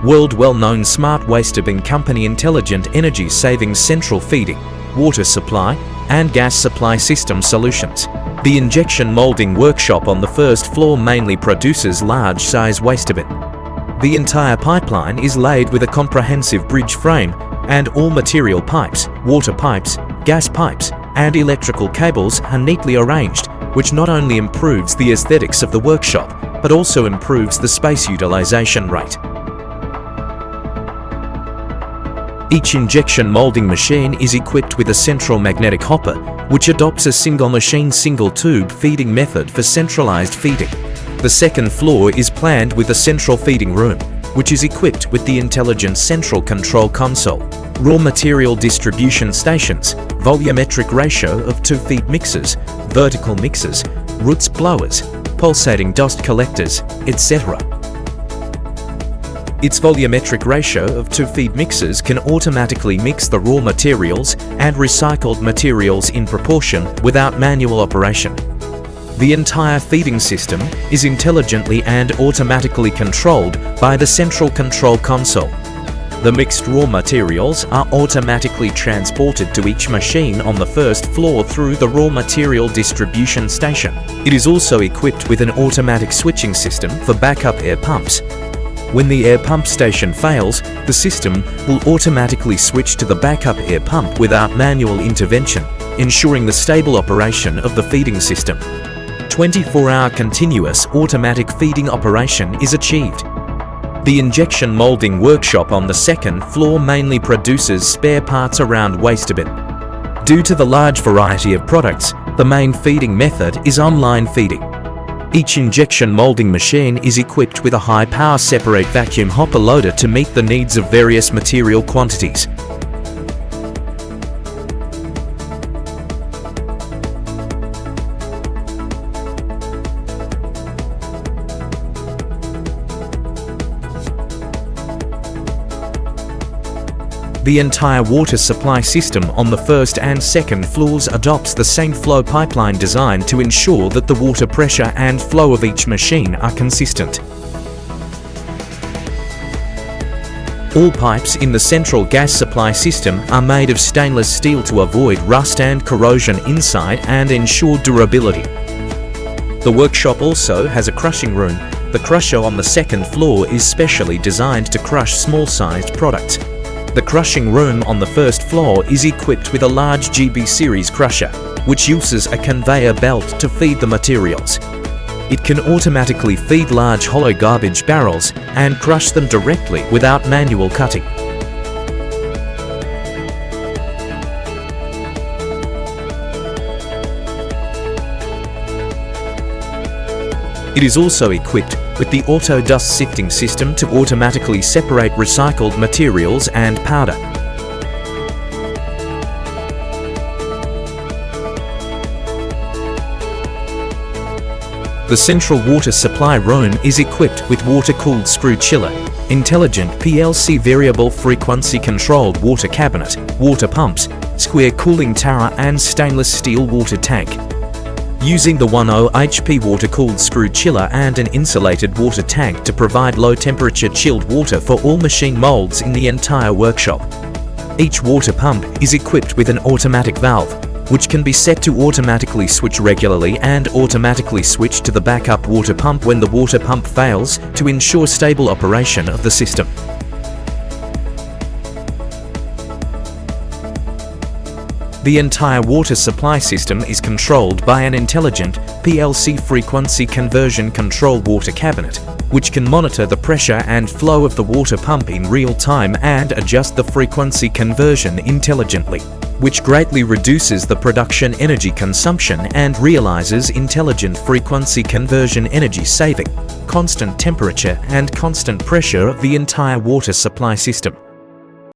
World well-known smart Wastebin company intelligent energy-saving central feeding, water supply, and gas supply system solutions. The injection molding workshop on the first floor mainly produces large-size Wastebin. The entire pipeline is laid with a comprehensive bridge frame, and all material pipes, water pipes, gas pipes, and electrical cables are neatly arranged, which not only improves the aesthetics of the workshop, but also improves the space utilization rate. Each injection molding machine is equipped with a central magnetic hopper, which adopts a single machine single tube feeding method for centralized feeding. The second floor is planned with a central feeding room, which is equipped with the intelligent central control console, raw material distribution stations, volumetric ratio of 2 feed mixers, vertical mixers, roots blowers, pulsating dust collectors, etc. Its volumetric ratio of 2 feed mixers can automatically mix the raw materials and recycled materials in proportion without manual operation. The entire feeding system is intelligently and automatically controlled by the central control console. The mixed raw materials are automatically transported to each machine on the first floor through the raw material distribution station. It is also equipped with an automatic switching system for backup air pumps. When the air pump station fails, the system will automatically switch to the backup air pump without manual intervention, ensuring the stable operation of the feeding system. 24-hour continuous automatic feeding operation is achieved. The injection molding workshop on the second floor mainly produces spare parts around Wastebin. Due to the large variety of products, the main feeding method is online feeding. Each injection molding machine is equipped with a high-power separate vacuum hopper loader to meet the needs of various material quantities. The entire water supply system on the first and second floors adopts the same flow pipeline design to ensure that the water pressure and flow of each machine are consistent. All pipes in the central gas supply system are made of stainless steel to avoid rust and corrosion inside and ensure durability. The workshop also has a crushing room. The crusher on the second floor is specially designed to crush small-sized products. The crushing room on the first floor is equipped with a large GB series crusher, which uses a conveyor belt to feed the materials. It can automatically feed large hollow garbage barrels and crush them directly without manual cutting. It is also equipped with the auto dust sifting system to automatically separate recycled materials and powder. The central water supply room is equipped with water-cooled screw chiller, intelligent PLC variable frequency controlled water cabinet, water pumps, square cooling tower and stainless steel water tank. Using the 10 HP water-cooled screw chiller and an insulated water tank to provide low-temperature chilled water for all machine molds in the entire workshop. Each water pump is equipped with an automatic valve, which can be set to automatically switch regularly and automatically switch to the backup water pump when the water pump fails to ensure stable operation of the system. The entire water supply system is controlled by an intelligent PLC frequency conversion control water cabinet, which can monitor the pressure and flow of the water pump in real time and adjust the frequency conversion intelligently, which greatly reduces the production energy consumption and realizes intelligent frequency conversion energy saving, constant temperature and constant pressure of the entire water supply system.